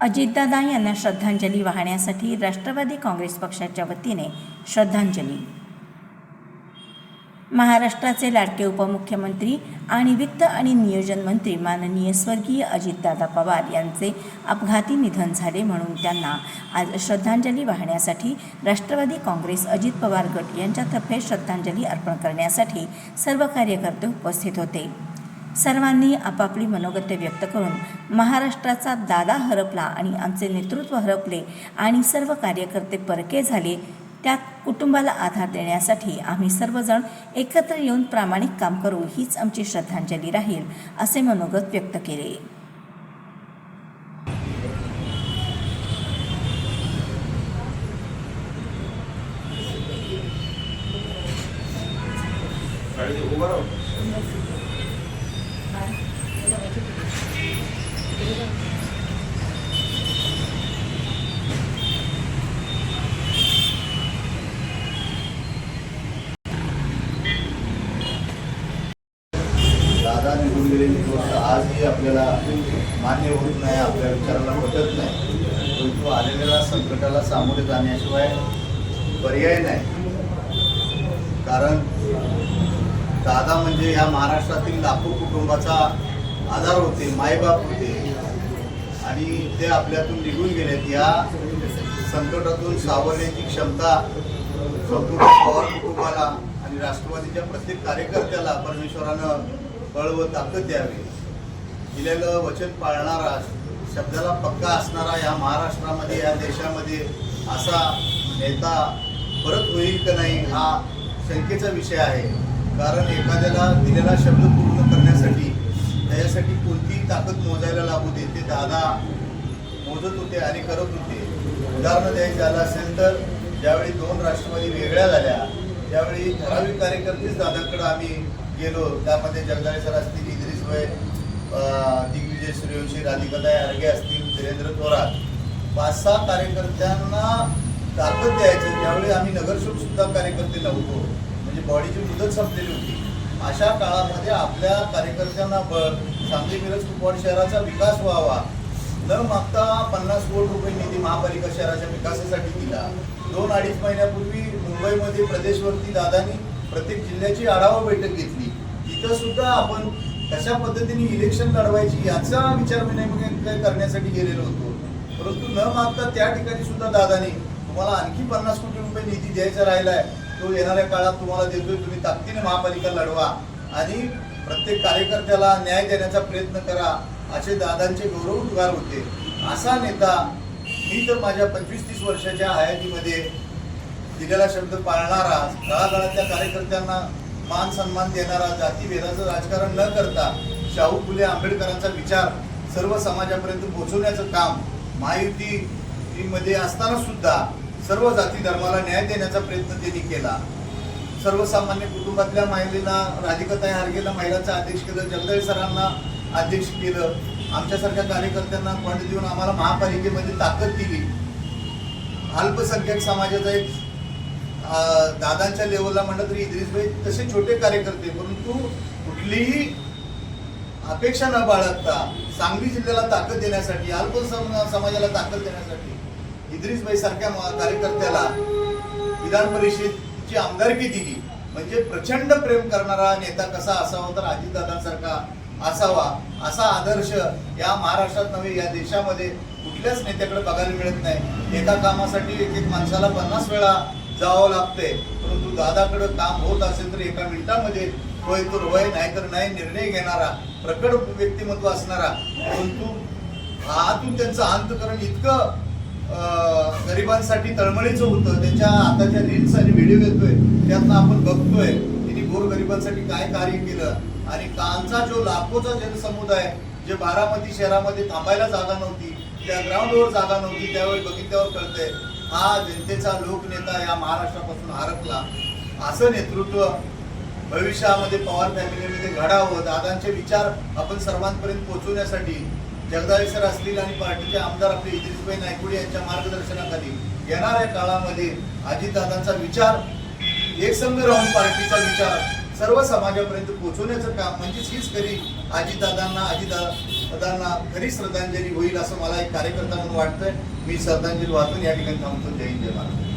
अजितदादा यांना श्रद्धांजली वाहण्यासाठी राष्ट्रवादी काँग्रेस पक्षाच्या वतीने श्रद्धांजली. महाराष्ट्राचे लाडके उपमुख्यमंत्री आणि वित्त आणि नियोजन मंत्री माननीय स्वर्गीय अजितदादा पवार यांचे अपघाती निधन झाले, म्हणून त्यांना आज श्रद्धांजली वाहण्यासाठी राष्ट्रवादी काँग्रेस अजित पवार गट यांच्यातर्फे श्रद्धांजली अर्पण करण्यासाठी सर्व कार्यकर्ते उपस्थित होते. सर्वांनी आपापली मनोगत व्यक्त करून महाराष्ट्राचा दादा हरपला आणि आमचे नेतृत्व हरपले आणि सर्व कार्यकर्ते परके झाले, त्या कुटुंबाला आधार देण्यासाठी आम्ही सर्वजण एकत्र येऊन प्रामाणिक काम करू, हीच आमची श्रद्धांजली राहील, असे मनोगत व्यक्त केले. दादा निघून गेलेली गोष्ट आजही आपल्याला मान्य होत नाही, आपल्या विचाराला पटत नाही. परंतु आलेल्या संकटाला सामोरे जाण्याशिवाय पर्याय नाही. कारण दादा म्हणजे या महाराष्ट्रातील लाखो कुटुंबाचा आधार होते, मायबाप होते आणि ते आपल्यातून निघून गेलेत. या संकटातून सावरण्याची क्षमता संपूर्ण पवार कुटुंबाला आणि राष्ट्रवादीच्या प्रत्येक कार्यकर्त्याला परमेश्वरानं बळ व ताकद द्यावी. दिलेलं वचन पाळणारा, शब्दाला पक्का असणारा या महाराष्ट्रामध्ये, या देशामध्ये असा नेता परत होईल का नाही हा शंकेचा विषय आहे. कारण एखाद्याला दिलेला शब्द पूर्ण करण्यासाठी त्याच्यासाठी कोणतीही ताकद मोजायला लागू दे, ते दादा मोजत होते आणि करत होते. उदाहरण द्यायचं झालं असेल तर ज्यावेळी 2 राष्ट्रवादी वेगळ्या झाल्या त्यावेळी ठराविक कार्यकर्तेच दादाकडे आम्ही गेलो. त्यामध्ये जगदाळे सर असतील, इद्रिस भाई, दिग्विजय सूर्यवंशी, राधिकाताई आर्गे असतील, वीरेंद्र थोरात, 5-6 कार्यकर्त्यांना ताकद द्यायचं. ज्यावेळी आम्ही नगरसेवक सुद्धा कार्यकर्ते नव्हतो, म्हणजे बॉडीची मुदत संपलेली होती. अशा काळामध्ये आपल्या कार्यकर्त्यांना बळ, सांगली मिरज कुपवाड शहराचा विकास व्हावा न मागता 50 कोटी रुपये निधी महापालिका शहराच्या विकासासाठी दिला. 2-2.5 महिन्यापूर्वी मुंबईमध्ये प्रदेशवरती दादानी प्रत्येक जिल्ह्याची आढावा बैठक घेतली. तिथं सुद्धा आपण कशा पद्धतीने इलेक्शन लढवायची याचा विचारविनिमय करण्यासाठी गेलेलो होतो. परंतु न मागता त्या ठिकाणी सुद्धा दादानी तुम्हाला आणखी 50 कोटी रुपये निधी द्यायचा राहिलाय, तो येणाऱ्या काळात तुम्हाला देतोय, तुम्ही ताकदीने महापालिका लढवा आणि प्रत्येक कार्यकर्त्याला न्याय देण्याचा प्रयत्न करा, असे दादांचे गौरवोद्गार होते. असा नेता मी तर माझ्या 25-30 वर्षाच्या हयातीमध्ये दिलेला शब्द पाळणारा, तळागाळातल्या कार्यकर्त्यांना मान सन्मान देणारा, जातीभेदाचं राजकारण न करता शाहू फुले आंबेडकरांचा विचार सर्व समाजापर्यंत पोहोचवण्याचं काम महायुतीमध्ये असताना सुद्धा सर्व जाती धर्माला न्याय देण्याचा प्रयत्न त्यांनी केला. सर्वसामान्य कुटुंबातल्या महिलेला, राधिकाताई आर्गेला महिलांचं अध्यक्ष केलं, जगदाळे सरांना अध्यक्ष केलं, आमच्यासारख्या कार्यकर्त्यांना फंड देऊन आम्हाला महापालिकेमध्ये ताकद दिली. अल्पसंख्याक समाजाचा एक दादांच्या लेवलला म्हणलं तरी इद्रिस भाई तसे छोटे कार्यकर्ते, परंतु कुठलीही अपेक्षा न बाळगता सांगली जिल्ह्याला ताकद देण्यासाठी, अल्प समाजाला ताकद देण्यासाठी इद्रिस भाई सारख्या कार्यकर्त्याला विधान परिषदेची आमदारकी दिली. म्हणजे प्रचंड प्रेम करणारा नेता कसा असावा तर अजितदादांसारखा असावा. असा आदर्श या महाराष्ट्रात नव्हे, या देशामध्ये कुठल्याच नेत्याकडे बघायला मिळत नाही. एका कामासाठी एक माणसाला 50 वेळा जावं लागतंय, परंतु दादाकडे काम होत असेल तर एका मिनिटामध्ये होय तर होय, नाहीतर नाही निर्णय घेणारा, प्रकट व्यक्तिमत्व असणारा. परंतु आतून त्यांचं अंतकरण इतकं गरिबांसाठी तळमळीचं होतं. त्यांच्या आताच्या रील्स आणि व्हिडिओ येतोय त्यातनं आपण बघतोय त्यांनी गोरगरिबांसाठी काय कार्य केलं. आणि कालचा जो लाखोचा जनसमुदाय जे बारामती शहरामध्ये थांबायला जागा नव्हती, त्या ग्राउंडवर जागा नव्हती, त्यावेळी बघितल्यावर कळतंय हा जनतेचा लोकनेता या महाराष्ट्रापासून हरपला. असं नेतृत्व भविष्यामध्ये पवार फॅमिलीमध्ये घडावं, दादांचे विचार आपण सर्वांपर्यंत पोहोचवण्यासाठी जगदाळे सर असतील आणि पार्टीचे आमदार आपले इद्रिसभाई नायकुडे यांच्या मार्गदर्शनाखाली येणाऱ्या काळामध्ये अजितदादांचा विचार एकसंघ राहून पार्टीचा विचार सर्व समाजापर्यंत पोहोचवण्याचं काम, म्हणजेच हीच खरी अजितदादांना दादांना खरी श्रद्धांजली होईल असं मला एक कार्यकर्ता म्हणून वाटतंय. मी श्रद्धांजली वाचून या ठिकाणी थांबतो. जय हिंद, जय महाराष्ट्र.